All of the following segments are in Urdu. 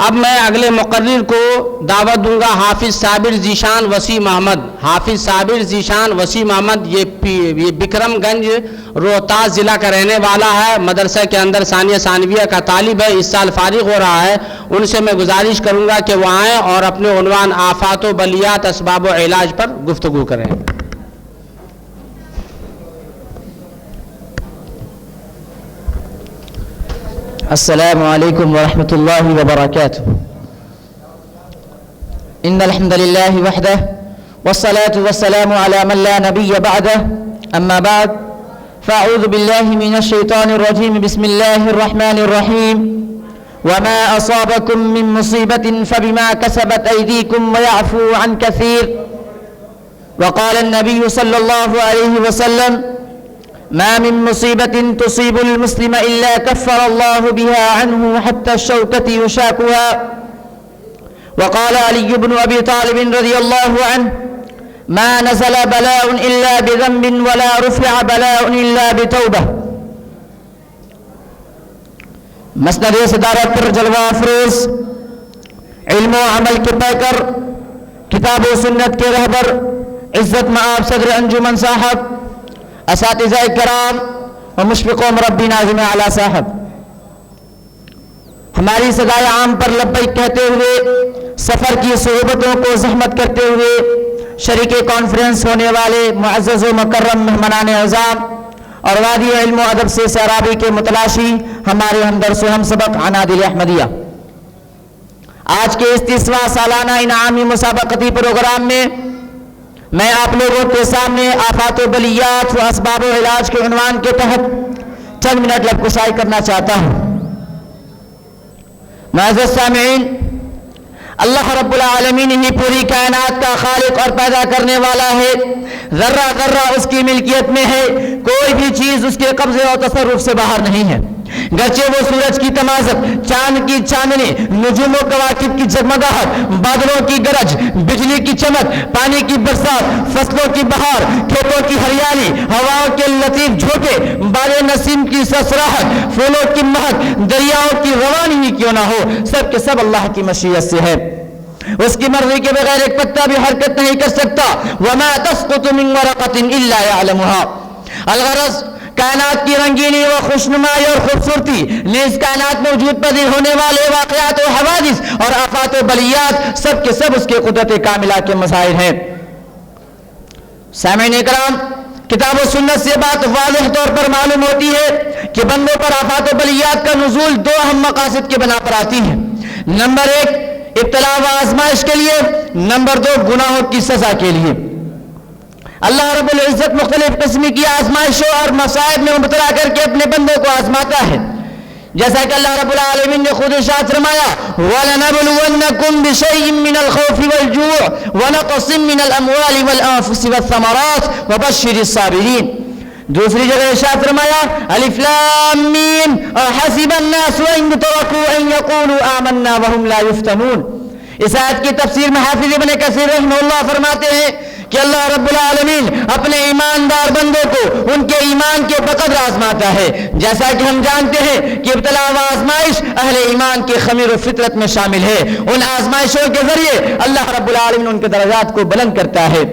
اب میں اگلے مقرر کو دعوت دوں گا حافظ صابر ذیشان وسیع محمد. حافظ صابر ذیشان وسیع محمد یہ بکرم گنج روہتاس ضلع کا رہنے والا ہے. مدرسہ کے اندر ثانیہ ثانویہ کا طالب ہے, اس سال فارغ ہو رہا ہے. ان سے میں گزارش کروں گا کہ وہ آئیں اور اپنے عنوان آفات و بلیات اسباب و علاج پر گفتگو کریں. السلام علیکم ورحمۃ اللہ وبرکاتہ. ان الحمد للہ وحدہ والصلاة والسلام على من لا نبی بعدہ. اما بعد فاعوذ باللہ من الشیطان الرجیم. بسم اللہ الرحمن الرحیم. وما اصابکم من مصیبت فبما کسبت ایدیکم ویعفو عن کثیر. وقال النبی صلی اللہ علیہ وسلم ما من مصيبة تصيب المسلم إلا كفر الله بها عنه حتى الشوكة يشاكها. وقال علي بن أبي طالب رضي الله عنه ما نزل بلاء إلا بذنب ولا رفع بلاء إلا بتوبة. مسند صدارت پر جلوہ افروز علم و عمل کے پیکر کتاب و سنت کے رہبر عزت مآب صدر انجمن صاحب, اساتذہ کرام و مشفق و مربی ناظم اعلیٰ صاحب, ہماری صدائے عام پر لبیک کہتے ہوئے سفر کی صحبتوں کو زحمت کرتے ہوئے شریک کانفرنس ہونے والے معزز و مکرم مہمانان اعظام اور وادی علم و ادب سے سیرابی کے متلاشی ہمارے ہمدرس و ہم سبق عنادل احمدیہ, آج کے اس 30واں سالانہ انعامی مسابقتی پروگرام میں میں آپ لوگوں کے سامنے آفات و بلیات و اسباب و علاج کے عنوان کے تحت چند منٹ لب کشائی کرنا چاہتا ہوں. معزز سامعین, اللہ رب العالمین ہی پوری کائنات کا خالق اور پیدا کرنے والا ہے. ذرہ ذرہ اس کی ملکیت میں ہے, کوئی بھی چیز اس کے قبضے اور تصرف سے باہر نہیں ہے. گرچہ وہ سورج کی تمازت, چاند کی چاندنی, نجوم و کواکب کی جگمگاہٹ, بادلوں کی گرج, بجلی کی چمک, پانی کی برسات, فصلوں کی بہار, کھیتوں کی ہریالی, ہواؤں کے لطیف جھونکے, بال نسیم کی سسراہٹ, پھولوں کی مہک, دریاؤں کی روانی ہی کیوں نہ ہو, سب کے سب اللہ کی مشیت سے ہے. اس کی مرضی کے بغیر ایک پتا بھی حرکت نہیں کر سکتا. وما تسقط من ورقۃ الا يعلمها. الغرض کائنات کی رنگینی و خوشنمائی اور خوبصورتی, نیز کائنات میں وجود پذیر ہونے والے واقعات و حوادث اور آفات و بلیات سب کے سب اس کے قدرت کاملہ کے مظاہر ہیں. سامعین کرام, کتاب و سنت سے بات واضح طور پر معلوم ہوتی ہے کہ بندوں پر آفات و بلیات کا نزول دو اہم مقاصد کے بنا پر آتی ہیں. نمبر 1 ابتلاء و آزمائش کے لیے, نمبر 2 گناہوں کی سزا کے لیے. اللہ رب العزت مختلف قسم کی آزمائشوں اور مصائب میں مبتلا کر کے اپنے بندوں کو آزماتا ہے, جیسا کہ اللہ رب العالمین نے خود ارشاد فرمایا وَلَنَبْلُوَنَّكُمْ بِشَيْءٍ مِّنَ الْخَوْفِ وَالْجُوعِ وَنَقْصٍ مِّنَ الْأَمْوَالِ وَالْأَنفُسِ وَالثَّمَرَاتِ وَبَشِّرِ الصَّابِرِينَ. دوسری جگہ ارشاد فرمایا الف لام میم حسب الناس ان يتركوا ان يقولوا آمنا وهم لا يفتنون. اس آیت کی تفسیر میں حافظ ابن کثیر رحمہ اللہ فرماتے ہیں کہ اللہ رب العالمین اپنے ایماندار بندوں کو ان کے ایمان کے بقدر آزماتا ہے. جیسا کہ ہم جانتے ہیں کہ ابتلاء و آزمائش اہل ایمان کے خمیر و فطرت میں شامل ہے. ان آزمائشوں کے ذریعے اللہ رب العالمین ان کے درجات کو بلند کرتا ہے.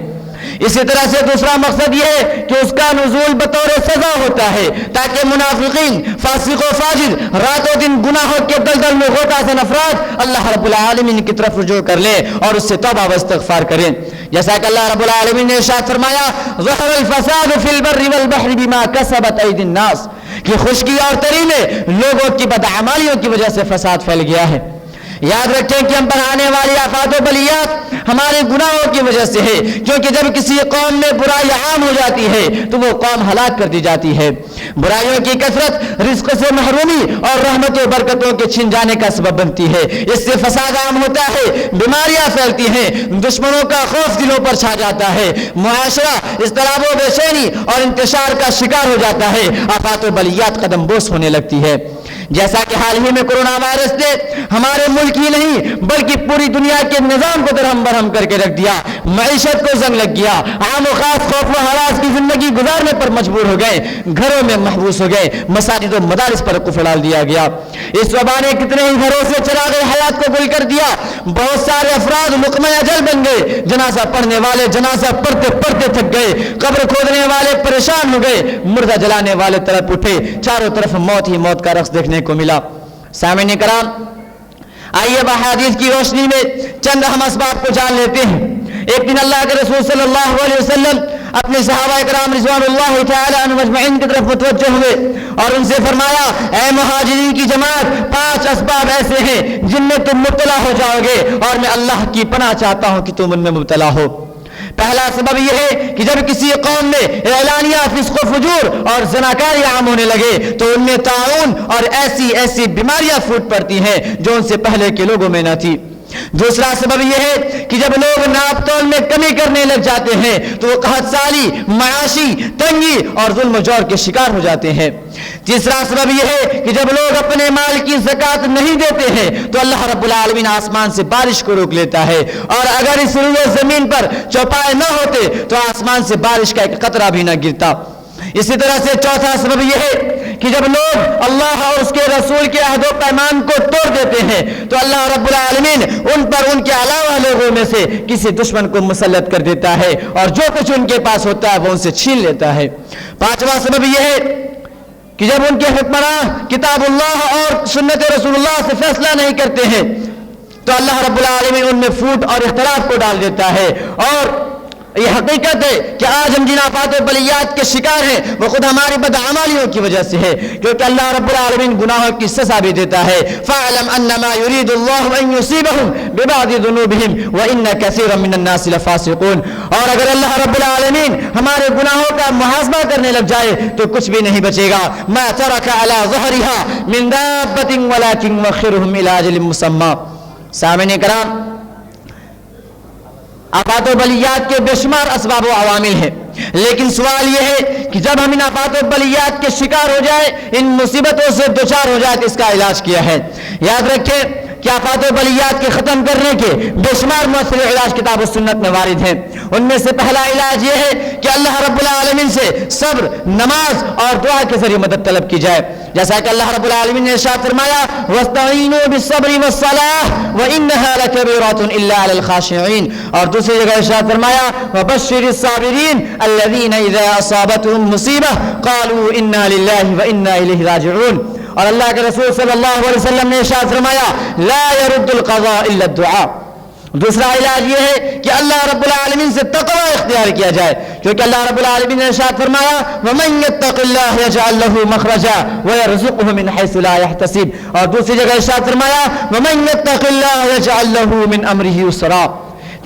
اسی طرح سے دوسرا مقصد یہ ہے کہ اس کا نزول بطور سزا ہوتا ہے تاکہ منافقین, فاسق و فاجر, رات و دن گناہوں کے دلدل میں غوطہ زن افراد اللہ رب العالمین کی طرف رجوع کر لیں اور اس سے توبہ و استغفار کریں. جیسا کہ اللہ رب العالمین نے ارشاد فرمایا ظہر الفساد فی البر والبحر بما کسبت ایدی الناس, کہ خشکی اور تری میں لوگوں کی بدعمالیوں کی وجہ سے فساد پھیل گیا ہے. یاد رکھیں کہ ہم پر آنے والی آفات و بلیات ہمارے گناہوں کی وجہ سے ہے, کیونکہ جب کسی قوم میں برائی عام ہو جاتی ہے تو وہ قوم ہلاک کر دی جاتی ہے. برائیوں کی کثرت رزق سے محرومی اور رحمت و برکتوں کے چھن جانے کا سبب بنتی ہے. اس سے فساد عام ہوتا ہے, بیماریاں پھیلتی ہیں, دشمنوں کا خوف دلوں پر چھا جاتا ہے, معاشرہ اضطراب و بے چینی اور انتشار کا شکار ہو جاتا ہے, آفات و بلیات قدم بوس ہونے لگتی ہے. جیسا کہ حال ہی میں کورونا وائرس نے ہمارے ملک ہی نہیں بلکہ پوری دنیا کے نظام کو درہم برہم کر کے رکھ دیا، معیشت کو زنگ لگ گیا، عام و خاص خوف و ہراس کی زندگی گزارنے پر مجبور ہو گئے، گھروں میں محبوس ہو گئے، مساجد و مدارس پر قفل ڈال دیا گیا۔ اس وبا نے کتنے ہی گھروں سے چراغ حیات کو گل کر دیا، بہت سارے افراد لقمہ اجل بن گئے، جنازہ پڑھنے والے جنازہ پڑھتے پڑھتے تھک گئے، قبر کھودنے والے پریشان ہو گئے، مردہ جلانے والے تڑپ اٹھے، چاروں طرف موت ہی موت کا رقص دیکھنے کو ملا۔ سامعین کرام، آئیے احادیث کی روشنی میں چند اہم اسباب کو جان لیتے ہیں۔ ایک دن اللہ کے رسول صلی اللہ علیہ وسلم اپنے صحابہ کرام رضوان اللہ تعالی عنہم اجمعین کی طرف متوجہ ہوئے اور ان سے فرمایا، اے مہاجرین کی جماعت، 5 اسباب ایسے ہیں جن میں تم مبتلا ہو جاؤ گے اور میں اللہ کی پناہ چاہتا ہوں کہ تم ان میں مبتلا ہو۔ پہلا سبب یہ ہے کہ جب کسی قوم میں اعلانیہ فسق و فجور اور زناکاری عام ہونے لگے تو ان میں طاعون اور ایسی بیماریاں پھوٹ پڑتی ہیں جو ان سے پہلے کے لوگوں میں نہ تھی۔ دوسرا سبب یہ ہے کہ جب لوگ ناپ تول میں کمی کرنے لگ جاتے ہیں تو وہ قحط سالی، معاشی تنگی اور ظلم و جور کے شکار ہو جاتے ہیں۔ تیسرا سبب یہ ہے کہ جب لوگ اپنے مال کی زکوٰۃ نہیں دیتے ہیں تو اللہ رب العالمین آسمان سے بارش کو روک لیتا ہے، اور اگر اس روئے زمین پر چوپائے نہ ہوتے تو آسمان سے بارش کا ایک قطرہ بھی نہ گرتا۔ اسی طرح سے چوتھا سبب یہ ہے کہ جب لوگ اللہ اور اس کے رسول کے عہد و پیمان کو توڑ دیتے ہیں تو اللہ رب العالمین ان پر ان کے علاوہ لوگوں میں سے کسی دشمن کو مسلط کر دیتا ہے اور جو کچھ ان کے پاس ہوتا ہے وہ ان سے چھین لیتا ہے۔ پانچواں سبب یہ ہے کہ جب ان کے حکمراں کتاب اللہ اور سنت رسول اللہ سے فیصلہ نہیں کرتے ہیں تو اللہ رب العالمین ان میں پھوٹ اور اختلاف کو ڈال دیتا ہے۔ اور یہ حقیقت ہے کہ آج ہم جن آفات و بلیات کے شکار ہیں وہ خود ہماری بدعمالیوں کی وجہ سے ہے، کیونکہ اللہ رب العالمین گناہوں کی سزا بھی دیتا ہے۔ فَاعْلَمْ أَنَّمَا يُرِيدُ اللَّهُ أَن يُصِيبَهُم بِبَعْضِ ذُنُوبِهِمْ وَإِنَّ كَثِيرًا مِّنَ النَّاسِ لَفَاسِقُونَ۔ اور اگر اللہ رب العالمین ہمارے گناہوں کا محاسبہ کرنے لگ جائے تو کچھ بھی نہیں بچے گا۔ مَا تَرَكَ عَلَى ظَهْرِهَا مِن دَابَّةٍ وَلَكِن يُؤَخِّرُهُمْ إِلَىٰ أَجَلٍ مُّسَمًّى۔ سامعین کرام، آفات و بلیات کے بے شمار اسباب و عوامل ہیں، لیکن سوال یہ ہے کہ جب ہم ان آفات و بلیات کے شکار ہو جائے، ان مصیبتوں سے دوچار ہو جائے تو اس کا علاج کیا ہے؟ یاد رکھیں کہ آفات و بلیات کے ختم کرنے کے بے شمار مؤثر علاج کتاب و سنت میں وارد ہیں۔ ان میں سے پہلا علاج یہ ہے کہ اللہ رب العالمین سے صبر، نماز اور دعا کے ذریعے مدد طلب کی جائے، جیسا کہ اللہ رب العالمین نے ارشاد فرمایا، وَاسْتَعِينُوا بِالصَّبْرِ وَالصَّلَاةِ وَإِنَّهَا لَكَبِيرَةٌ إِلَّا عَلَى الْخَاشِعِينَ۔ اور دوسری جگہ ارشاد فرمایا، وَبَشِّرِ الصَّابِرِينَ الَّذِينَ إِذَا أَصَابَتْهُمْ مُصِيبَةٌ قَالُوا إِنَّا لِلَّهِ وَإِنَّا إِلَيْهِ راجعون۔ اور اللہ کے رسول صلی اللہ علیہ وسلم نے ارشاد فرمایا، لا يرد القضاء الا الدعاء۔ دوسرا علاج یہ ہے کہ اللہ رب العالمین سے تقوی اختیار کیا جائے، کیونکہ اللہ رب العالمین نے ارشاد فرمایا، وَمَن يَتَّقِ اللَّهَ يَجْعَل لَّهُ مَخْرَجًا وَيَرْزُقْهُ مِنْ حَيْثُ لَا يَحْتَسِبُ۔ اور دوسری جگہ ارشاد فرمایا، وَمَن يَتَّقِ اللَّهَ يَجْعَل لَّهُ مِنْ أَمْرِهِ يُسْرًا۔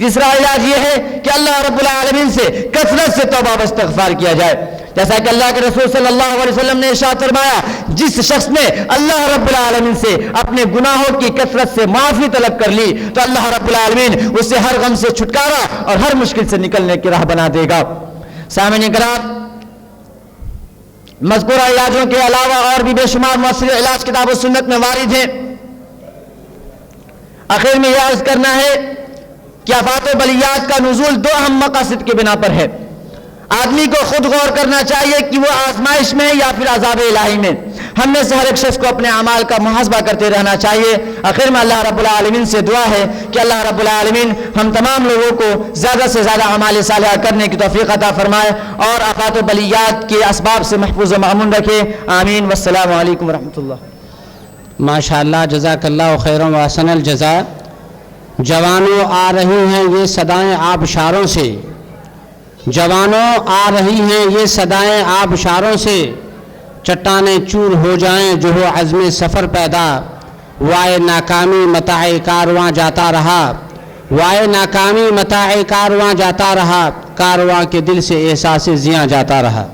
تیسرا علاج یہ ہے کہ اللہ رب العالمین سے کثرت سے توبہ و استغفار کیا جائے، جیسا کہ اللہ کے رسول صلی اللہ علیہ وسلم نے ارشاد فرمایا، جس شخص نے اللہ رب العالمین سے اپنے گناہوں کی کثرت سے معافی طلب کر لی تو اللہ رب العالمین اسے ہر غم سے چھٹکارا اور ہر مشکل سے نکلنے کی راہ بنا دے گا۔ سامعین کرام، مذکورہ علاجوں کے علاوہ اور بھی بے شمار مؤثر علاج کتاب و سنت میں وارد ہیں۔ آخر میں یہ عرض کرنا ہے کہ آفات و بلیات کا نزول 2 اہم مقاصد کے بنا پر ہے۔ آدمی کو خود غور کرنا چاہیے کہ وہ آزمائش میں یا پھر عذاب الہی میں۔ ہم میں سے ہر ایک شخص کو اپنے اعمال کا محاسبہ کرتے رہنا چاہیے۔ آخر میں اللہ رب العالمین سے دعا ہے کہ اللہ رب العالمین ہم تمام لوگوں کو زیادہ سے زیادہ اعمال صالحہ کرنے کی توفیق عطا فرمائے اور آفات و بلیات کے اسباب سے محفوظ و مأمون رکھے۔ آمین۔ والسلام علیکم ورحمۃ اللہ۔ ماشاءاللہ، جزاک اللہ خیرا و احسن الجزاء۔ جوانوں آ رہی ہیں یہ صدائیں آبشاروں سے، جوانوں آ رہی ہیں یہ صدائیں آبشاروں سے، چٹانیں چور ہو جائیں جو ہو عزم سفر پیدا، وائے ناکامی متاع کارواں جاتا رہا، وائے ناکامی متاع کارواں جاتا رہا، کارواں کے دل سے احساس زیاں جاتا رہا۔